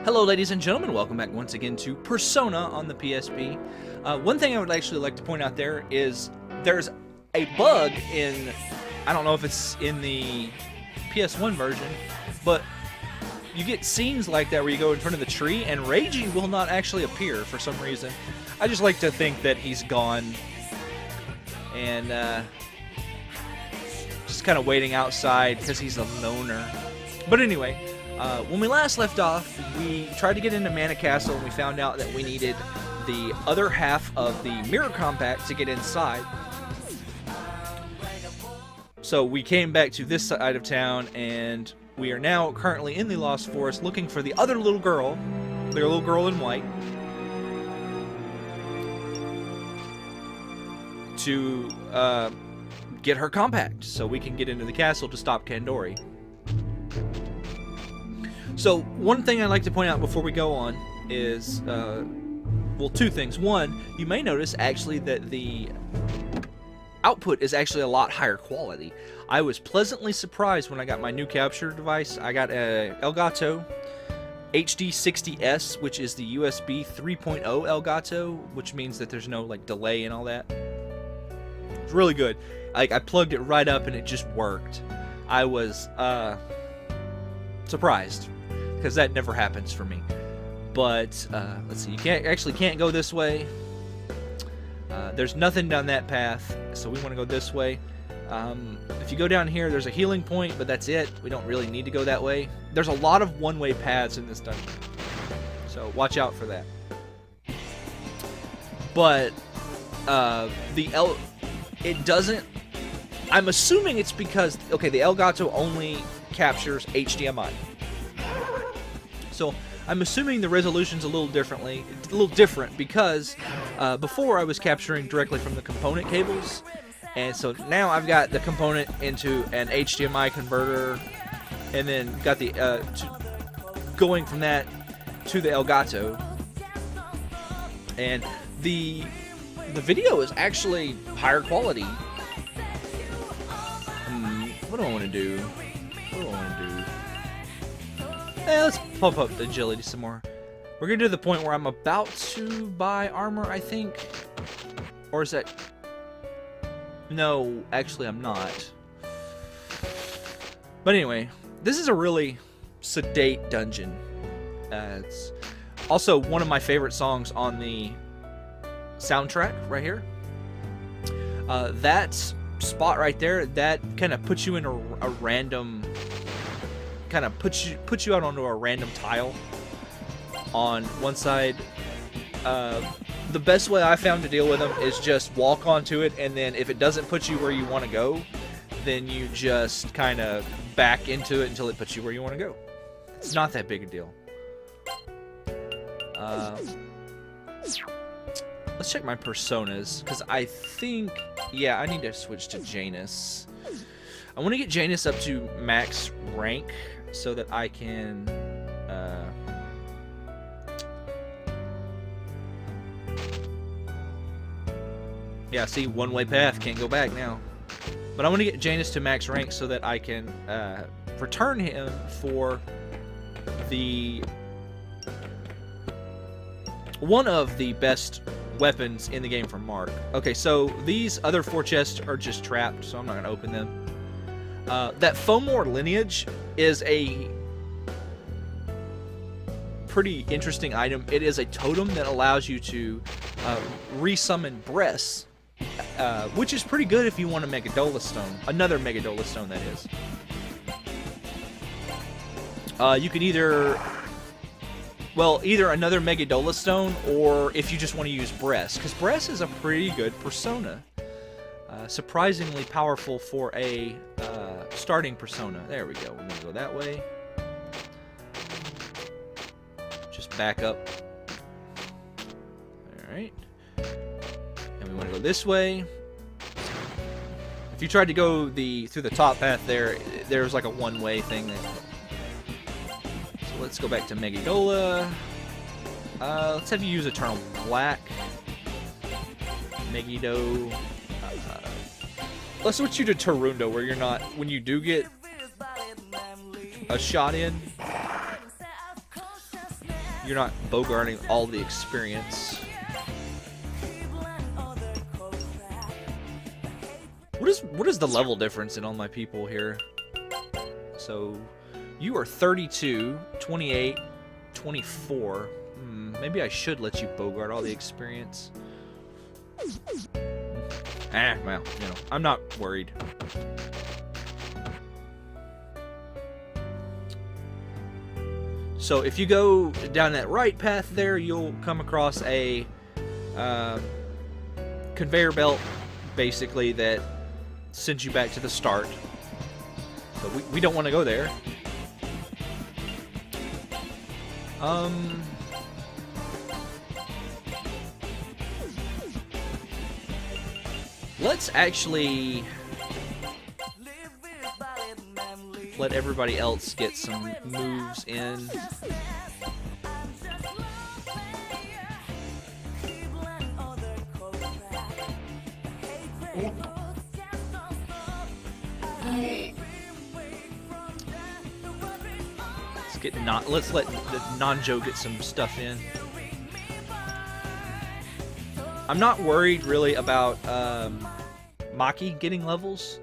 Hello ladies and gentlemen, welcome back once again to Persona on the PSP. One thing I would actually like to point out there is there's a bug in, I don't know if it's in the PS1 version, but you get scenes like that where you go in front of the tree and Reiji will not actually appear for some reason. I just like to think that he's gone and just kind of waiting outside because he's a loner. But anyway, when we last left off, we tried to get into Mana Castle and we found out that we needed the other half of the mirror compact to get inside. So we came back to this side of town and we are now currently in the Lost Forest looking for the other little girl, the little girl in white, to get her compact so we can get into the castle to stop Kandori. So, one thing I'd like to point out before we go on is, well, two things. One, you may notice actually that the output is actually a lot higher quality. I was pleasantly surprised when I got my new capture device. I got a Elgato HD60S, which is the USB 3.0 Elgato, which means that there's no like delay and all that. It's really good. Like, I plugged it right up and it just worked. I was surprised, because that never happens for me. But let's see, you can't go this way. There's nothing down that path, so we want to go this way. If you go down here, there's a healing point, but that's it. We don't really need to go that way. There's a lot of one-way paths in this dungeon, so watch out for that. But it doesn't. I'm assuming it's because, okay, the Elgato only captures HDMI. So I'm assuming the resolution's a little different because before I was capturing directly from the component cables, and so now I've got the component into an HDMI converter, and then got the going from that to the Elgato, and the video is actually higher quality. What do I want to do? Let's pump up the agility some more. We're going to do the point where I'm about to buy armor, I think. Or is that... No, actually I'm not. But anyway, this is a really sedate dungeon. It's also one of my favorite songs on the soundtrack right here. That spot right there, that kind of puts you in a random... kind of puts you out onto a random tile on one side. The best way I found to deal with them is just walk onto it, and then if it doesn't put you where you want to go, then you just kind of back into it until it puts you where you want to go. It's not that big a deal. Let's check my personas, because I think, yeah, I need to switch to Janus. I want to get Janus up to max rank so that I can yeah, see, one-way path, can't go back now. But I want to get Janus to max rank so that I can return him for the one of the best weapons in the game from Mark. Okay, so these other 4 chests are just trapped, so I'm not going to open them. That Fomor lineage is a pretty interesting item. It is a totem that allows you to resummon breasts, which is pretty good if you want a Megadola Stone. Another Megadola Stone, that is. You could either another Megadola Stone, or if you just want to use breast, because breast is a pretty good persona. Surprisingly powerful for a starting persona. There we go. We're going to go that way. Just back up. Alright. And we want to go this way. If you tried to go through the top path there's like a one-way thing. So let's go back to Megadola. Let's have you use Eternal Black. Megiddo. Let's switch you to Tarundo, where you're not, when you do get a shot in, You're not bogarting all the experience. What is the level difference in all my people here? So, you are 32, 28, 24. Maybe I should let you bogart all the experience. Well, you know, I'm not worried. So if you go down that right path there, you'll come across a conveyor belt, basically, that sends you back to the start. But we don't want to go there. Let's actually let everybody else get some moves in. Let's let Nanjo get some stuff in. I'm not worried really about Maki getting levels,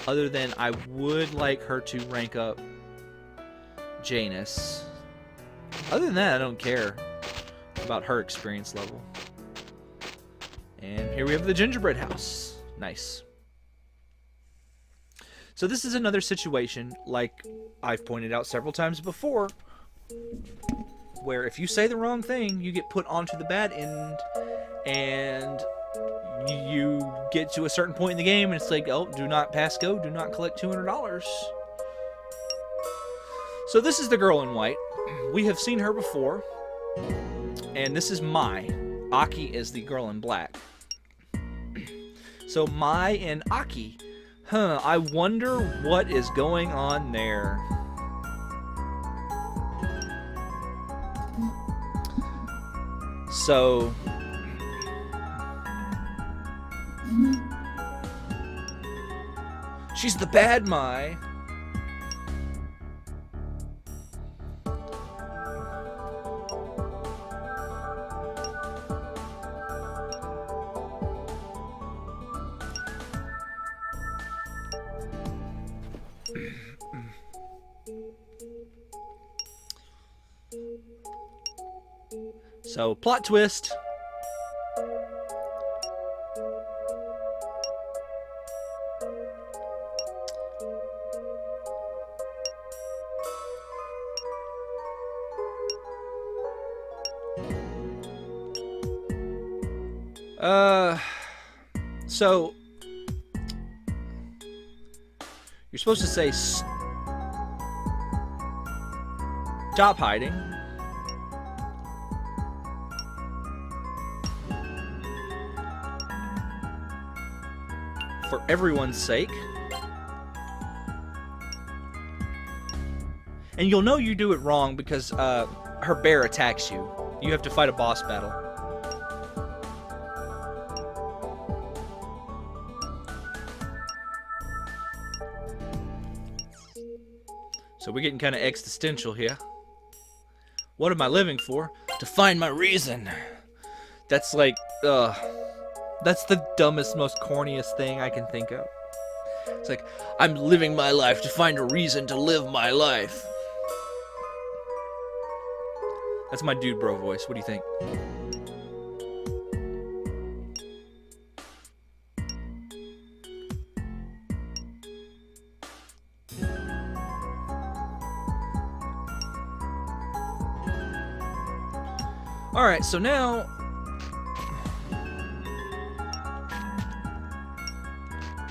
other than I would like her to rank up Janus. Other than that, I don't care about her experience level. And here we have the gingerbread house. Nice. So this is another situation, like I've pointed out several times before, where if you say the wrong thing, you get put onto the bad end, and you get to a certain point in the game, and it's like, oh, do not pass go, do not collect $200. So this is the girl in white. We have seen her before, and this is Mai. Aki is the girl in black. So Mai and Aki. I wonder what is going on there. So she's the bad Mai. So, plot twist. So you're supposed to say stop hiding. For everyone's sake. And you'll know you do it wrong because her bear attacks you. You have to fight a boss battle. So we're getting kind of existential here. What am I living for? To find my reason. That's like, that's the dumbest, most corniest thing I can think of. It's like, I'm living my life to find a reason to live my life. That's my dude bro voice. What do you think? Alright, so now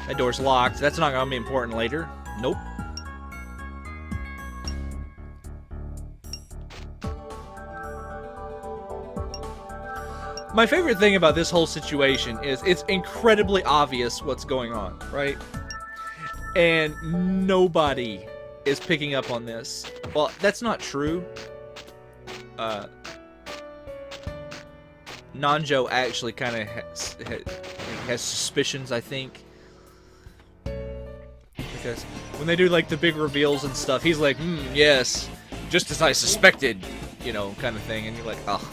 that door's locked. That's not going to be important later. Nope. My favorite thing about this whole situation is it's incredibly obvious what's going on, right? And nobody is picking up on this. Well, that's not true. Nanjo actually kind of has suspicions, I think. Because when they do like the big reveals and stuff, he's like, yes, just as I suspected. you know, kind of thing, and you're like, oh,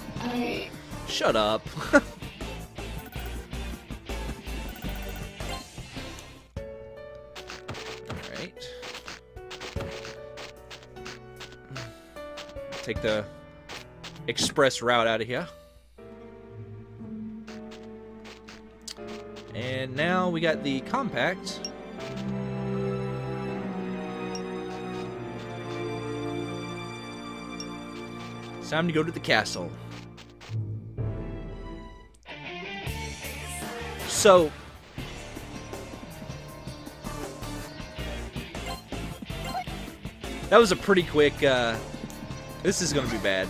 shut up. Alright. Take the express route out of here. And now we got the compact. It's time to go to the castle. So, that was a pretty quick, this is going to be bad.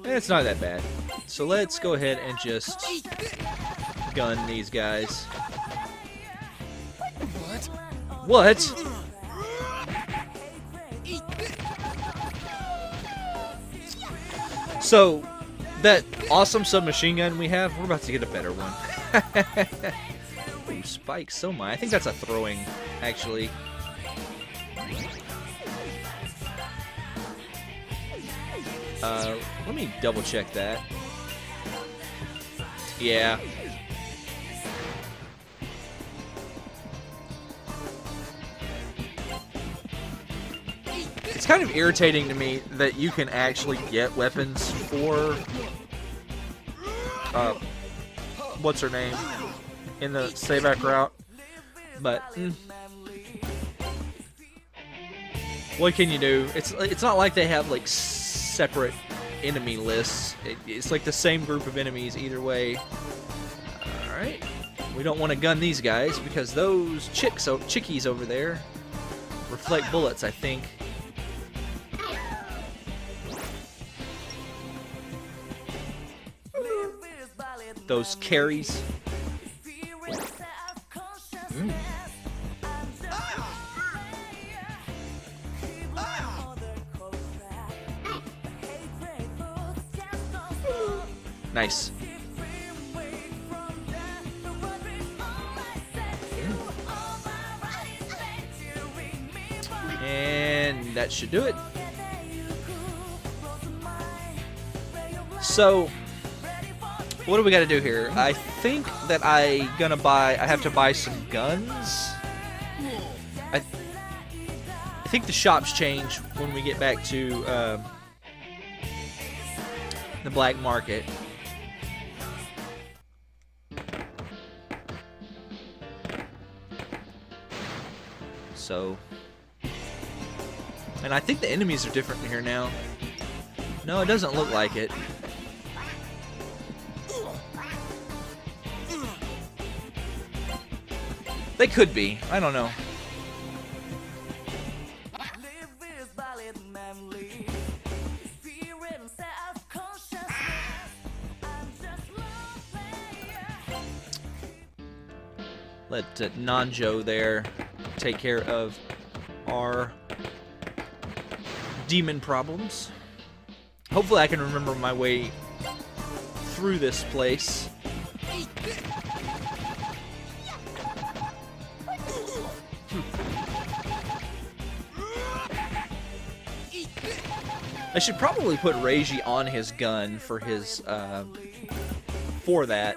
It's not that bad. So let's go ahead and just gun these guys. What? So, that awesome submachine gun we have, we're about to get a better one. Ooh, spikes, so my. I think that's a throwing, actually. Let me double check that. Yeah. It's kind of irritating to me that you can actually get weapons for what's her name in the SEBEC route, but what can you do? It's not like they have like separate enemy lists. It's like the same group of enemies either way. Alright. We don't want to gun these guys because those chickies over there reflect bullets, I think. Those carries. Nice. And that should do it. So, what do we got to do here? I think that I have to buy some guns. I think the shops change when we get back to the black market. So, and I think the enemies are different here now. No, it doesn't look like it. They could be. I don't know. Let Nanjo there take care of our demon problems. Hopefully I can remember my way through this place. I should probably put Reiji on his gun for his, for that.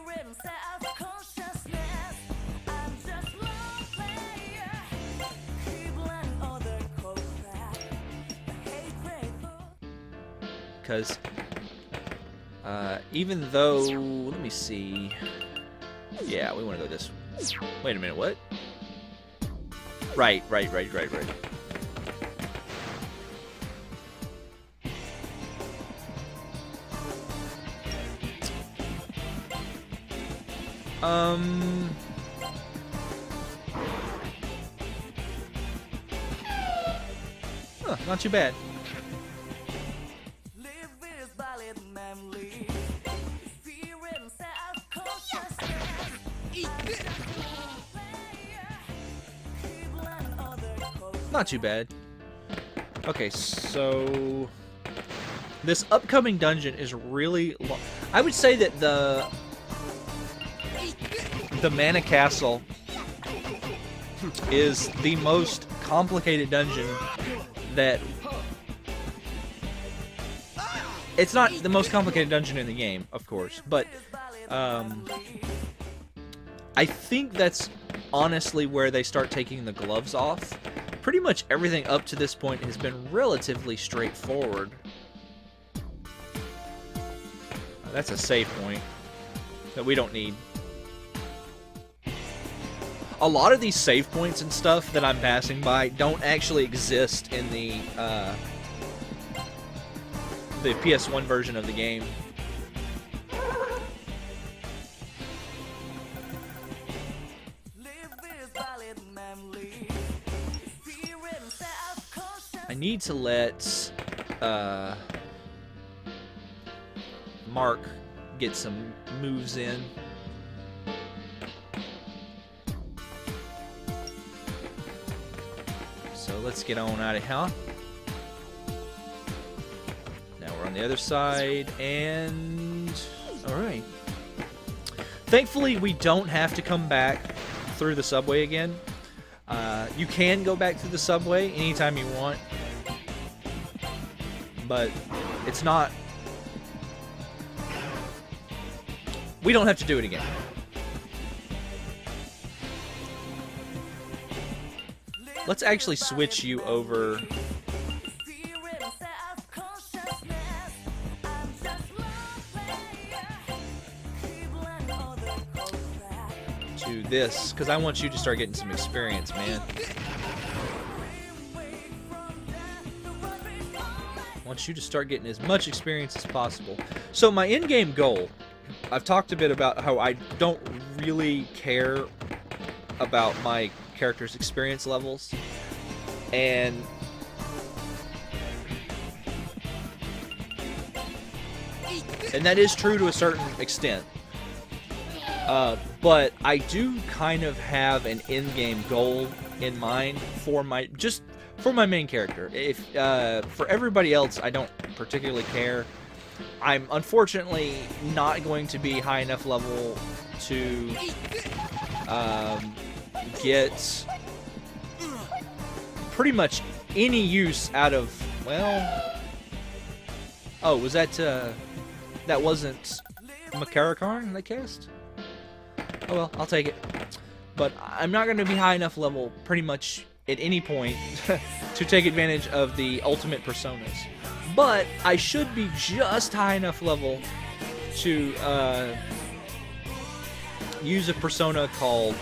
Because, even though, let me see. Yeah, we want to go this way. Wait a minute, what? Right. Huh, not too bad. Not too bad. Okay, so this upcoming dungeon is really long. I would say that the Mana Castle is the most complicated dungeon that... It's not the most complicated dungeon in the game, of course, but I think that's honestly where they start taking the gloves off. Pretty much everything up to this point has been relatively straightforward. That's a save point that we don't need. A lot of these save points and stuff that I'm passing by don't actually exist in the PS1 version of the game. I need to let Mark get some moves in. So let's get on out of here. Now we're on the other side, and alright. Thankfully, we don't have to come back through the subway again. You can go back through the subway anytime you want, but it's not... We don't have to do it again. Let's actually switch you over to this, because I want you to start getting some experience, man. I want you to start getting as much experience as possible. So my in-game goal, I've talked a bit about how I don't really care about my character's experience levels, and that is true to a certain extent, but I do kind of have an in-game goal in mind for my main character. If for everybody else, I don't particularly care. I'm unfortunately not going to be high enough level to get pretty much any use out of, well... Oh, was that, that wasn't Makarakarn that cast? Oh well, I'll take it. But I'm not going to be high enough level pretty much at any point to take advantage of the ultimate personas. But I should be just high enough level to use a persona called